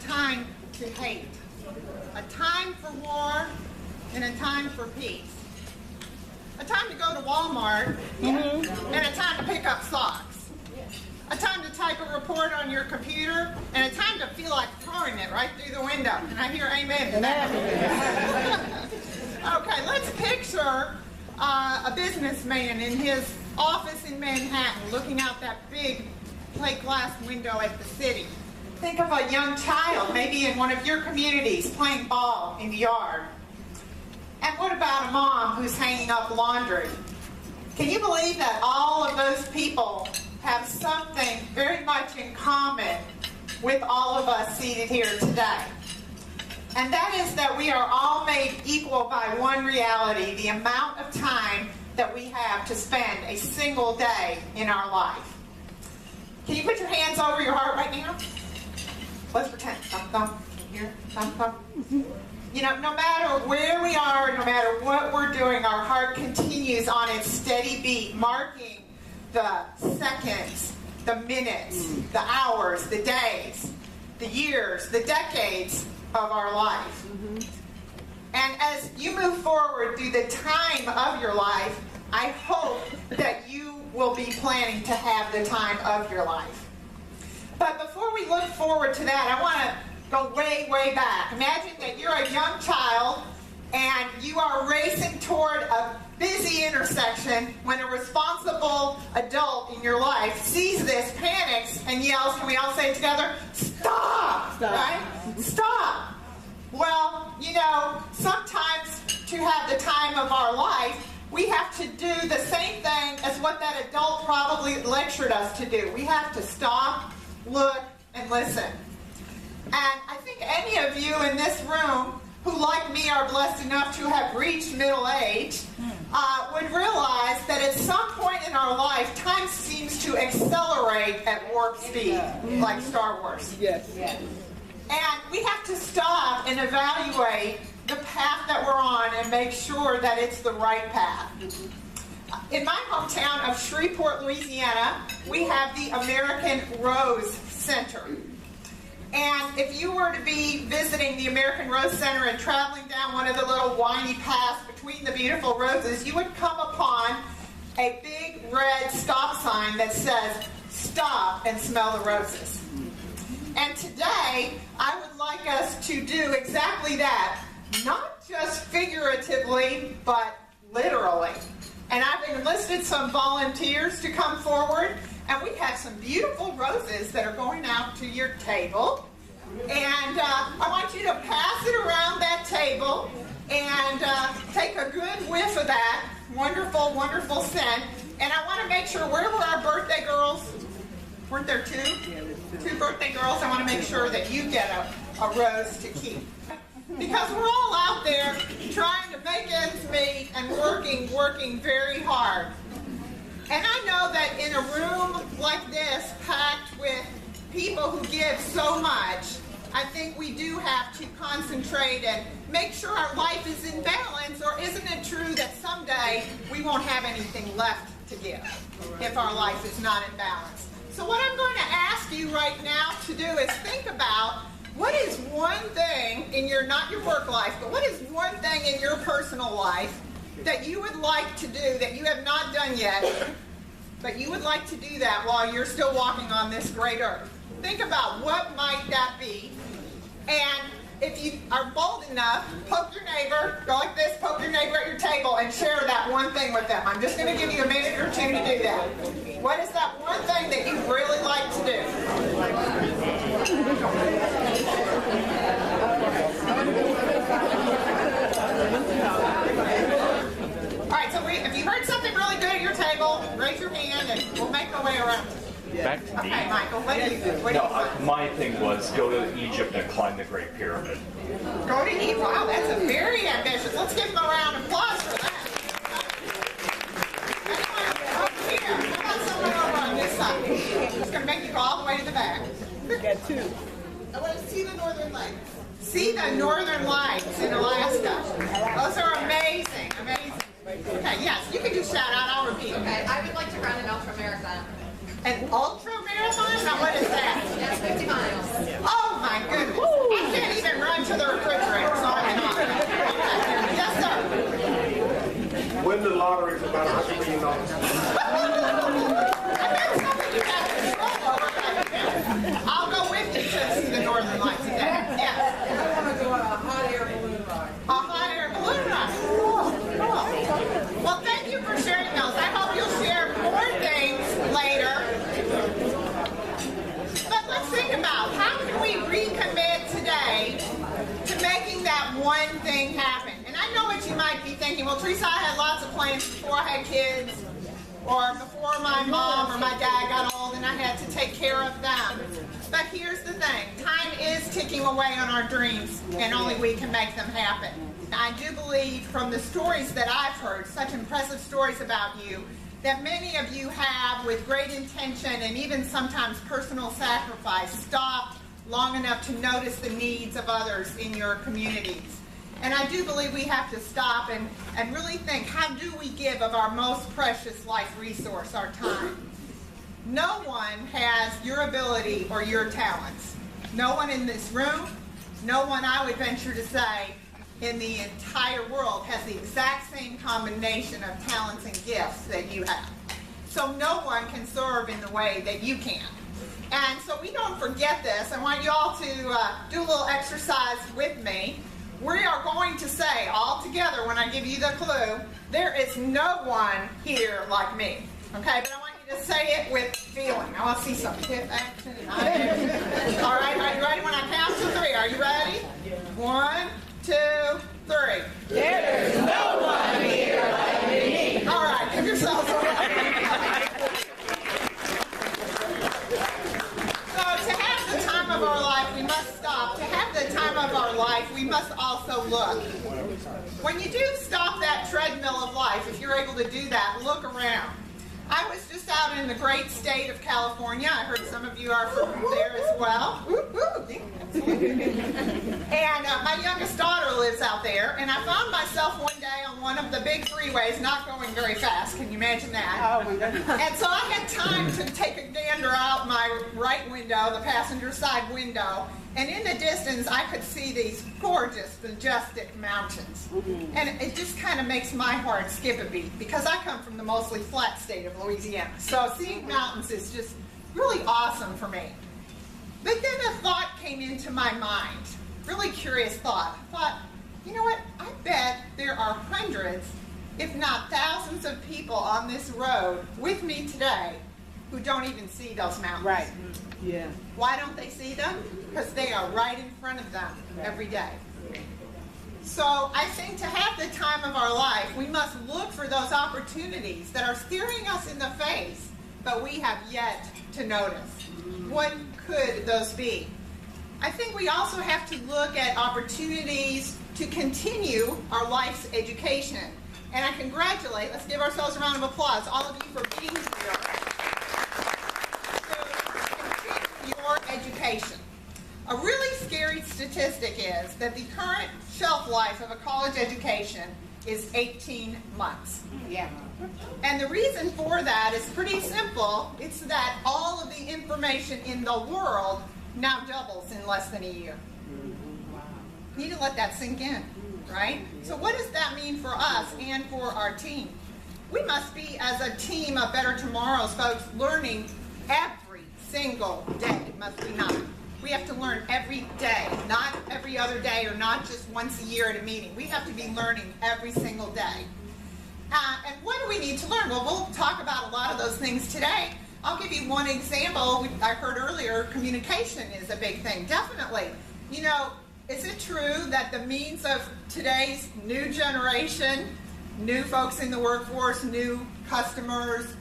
time to hate, a time for war, and a time for peace. A time to go to Walmart, and a time to pick up socks. A time to type a report on your computer, and a time to feel like throwing it right through the window. And I hear amen to that. Okay, let's picture a businessman in his office in Manhattan looking out that big plate glass window at the city. Think of a young child, maybe in one of your communities, playing ball in the yard. And what about a mom who's hanging up laundry? Can you believe that all of those people have something very much in common with all of us seated here today? And that is that we are all made equal by one reality, the amount of time that we have to spend a single day in our life. Can you put your hands over your heart right now? Let's pretend. Thump, thump. Can you hear? Thump, thump. You know, no matter where we are, no matter what we're doing, our heart continues on its steady beat, marking the seconds, the minutes, the hours, the days, the years, the decades of our life. And as you move forward through the time of your life, I hope that you will be planning to have the time of your life. But before we look forward to that, I want to go way, way back. Imagine that you're a young child and you are racing toward a busy intersection when a responsible adult in your life sees this, panics, and yells, can we all say it together? Stop! Stop. Right? Stop! Well, you know, sometimes to have the time of our life, we have to do the same thing as what that adult probably lectured us to do. We have to stop, look, and listen. And I think any of you in this room who, like me, are blessed enough to have reached middle age would realize that at some point in our life, time seems to accelerate at warp speed, like Star Wars. Yes. Yes. And we have to stop and evaluate the path that we're on and make sure that it's the right path. In my hometown of Shreveport, Louisiana, we have the American Rose Center. And if you were to be visiting the American Rose Center and traveling down one of the little windy paths between the beautiful roses, you would come upon a big red stop sign that says, "Stop and smell the roses." And today, I would like us to do exactly that, not just figuratively, but literally. And I've enlisted some volunteers to come forward, and we have some beautiful roses that are going out to your table. And I want you to pass it around that table and take a good whiff of that wonderful, wonderful scent. And I want to make sure, where were our birthday girls? Weren't there two? Two birthday girls. I want to make sure that you get a rose to keep. Because we're all out there trying to make ends meet and working very hard. And I know that in a room like this, packed with people who give so much, I think we do have to concentrate and make sure our life is in balance, or isn't it true that someday we won't have anything left to give if our life is not in balance? So what I'm going to ask you right now to do is think about what is one thing in your, not your work life, but what is one thing in your personal life that you would like to do that you have not done yet, but you would like to do that while you're still walking on this great earth. Think about what might that be. And if you are bold enough, poke your neighbor, go like this, poke your neighbor at your table and share that one thing with them. I'm just going to give you a minute or two to do that. What is that one thing that you'd really like to do? All right, so if you heard something really good at your table, raise your hand and we'll make our way around. Back to me. Okay, Michael, what do you do? What do you do? My thing was go to Egypt and climb the Great Pyramid. Go to Egypt. Wow, that's a very ambitious. Let's give them a round of applause for that. Anyone over here? How about someone over on this side? It's going to make you go all the way to the back. We got two. I want to see the Northern Lights. See the Northern Lights in Alaska. Those are amazing, amazing. Okay, yes, you can do shout out. I'll repeat. Okay, I would like to run an ultra marathon. An ultra marathon? Now, what is that? Yes, 50 miles. Oh my goodness. lottery for about $100 million. I'll go with you to see the Northern Lights today. Yes. I want to go on a hot air balloon ride. A hot air balloon ride. Cool. Well, thank you for sharing those. I hope you'll share more things later. But let's think about how can we recommit today to making that one thing happen. And I know what you might be thinking. Well, Teresa, I had lots of plans before I had kids, or before my mom or my dad got old and I had to take care of them. But here's the thing. Time is ticking away on our dreams, and only we can make them happen. I do believe from the stories that I've heard, such impressive stories about you, that many of you have, with great intention and even sometimes personal sacrifice, stopped long enough to notice the needs of others in your communities. And I do believe we have to stop and really think, how do we give of our most precious life resource, our time? No one has your ability or your talents. No one in this room, no one, I would venture to say, in the entire world has the exact same combination of talents and gifts that you have. So no one can serve in the way that you can. And so we don't forget this. I want you all to do a little exercise with me. We are going to say all together, when I give you the clue, there is no one here like me. Okay, but I want you to say it with feeling. I want to see some hip action. All right, are you ready when I count to 3? Are you ready? 1, 2, 3. There's no one here like me. All right, give yourselves a round. So to have the time of our life, we must stop. To have the time of our life, we must also look. When you do stop that treadmill of life, if you're able to do that, look around. I was just out in the great state of California. I heard some of you are from there as well. And my youngest daughter lives out there, and I found myself one day on one of the big freeways, not going very fast. Can you imagine that? Oh, and so I had time to take a gander out my right window, the passenger side window, and in the distance I could see these gorgeous, majestic mountains. And it just kind of makes my heart skip a beat, because I come from the mostly flat state of Louisiana. So seeing mountains is just really awesome for me. But then a thought came into my mind, really curious thought. I thought, you know what, I bet there are hundreds, if not thousands of people on this road with me today who don't even see those mountains. Right. Yeah. Why don't they see them? Because they are right in front of them every day. So I think to have the time of our life, we must look for those opportunities that are staring us in the face, but we have yet to notice. What could those be? I think we also have to look at opportunities to continue our life's education. And I congratulate, let's give ourselves a round of applause, all of you for being here to continue your education. A really scary statistic is that the current shelf life of a college education is 18 months. Yeah. And the reason for that is pretty simple. It's that all of the information in the world now doubles in less than a year. You need to let that sink in, right? So what does that mean for us and for our team? We must be, as a team of Better Tomorrows folks, learning every single day, must we not? We have to learn every day, not every other day or not just once a year at a meeting. We have to be learning every single day. And what do we need to learn? Well, we'll talk about a lot of those things today. I'll give you one example. I heard earlier, communication is a big thing. Definitely. You know, is it true that the means of today's new generation, new folks in the workforce, new customers,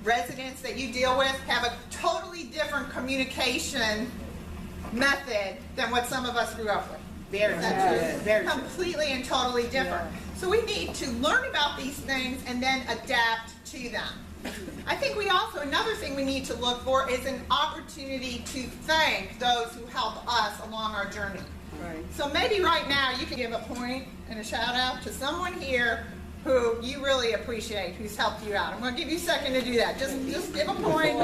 residents that you deal with have a totally different communication method than what some of us grew up with? Very true. Very true. Completely and totally different. Yeah. So we need to learn about these things and then adapt to them. I think we also, another thing we need to look for is an opportunity to thank those who help us along our journey. Right. So maybe right now you can give a point and a shout out to someone here who you really appreciate, who's helped you out. I'm going to give you a second to do that. Just give a point.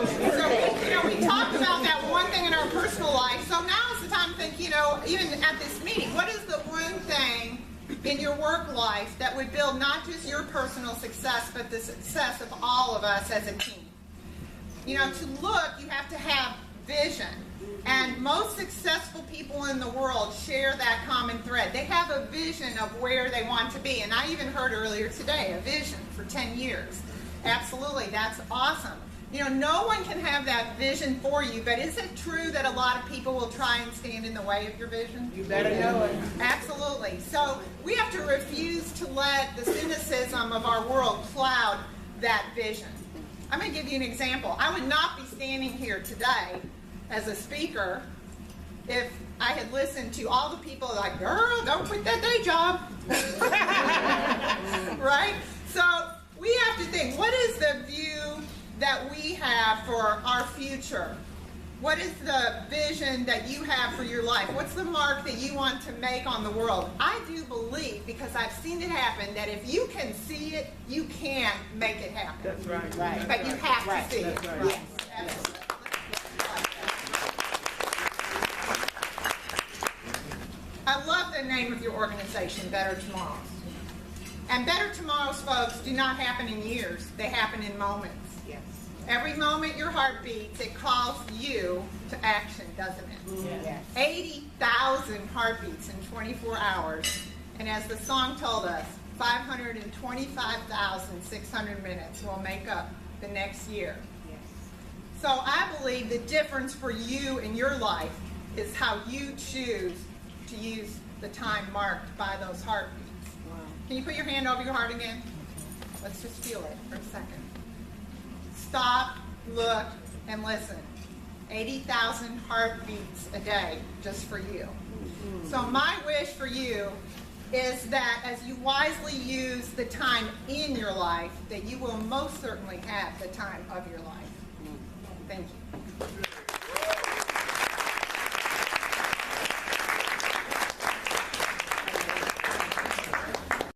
we talked about that one thing in our personal life. So now is the time to think, even at this meeting, what is the one thing in your work life that would build not just your personal success, but the success of all of us as a team? To look, you have to have vision. And most successful people in the world share that common thread. They have a vision of where they want to be. And I even heard earlier today, a vision for 10 years. Absolutely, that's awesome. No one can have that vision for you, but is it true that a lot of people will try and stand in the way of your vision? You better know it. Absolutely. So we have to refuse to let the cynicism of our world cloud that vision. I'm going to give you an example. I would not be standing here today as a speaker if I had listened to all the people like, girl, don't quit that day job. Right? So we have to think, what is the view that we have for our future? What is the vision that you have for your life? What's the mark that you want to make on the world? I do believe, because I've seen it happen, that if you can see it, you can make it happen. That's right. But you have to see it. That's right. Yes, absolutely. I love the name of your organization, Better Tomorrows. And Better Tomorrows, folks, do not happen in years. They happen in moments. Yes. Every moment your heart beats, it calls you to action, doesn't it? Yes. 80,000 heartbeats in 24 hours. And as the song told us, 525,600 minutes will make up the next year. Yes. So I believe the difference for you in your life is how you choose to use the time marked by those heartbeats. Wow. Can you put your hand over your heart again? Let's just feel it for a second. Stop, look, and listen. 80,000 heartbeats a day just for you. So my wish for you is that as you wisely use the time in your life, that you will most certainly have the time of your life. Thank you.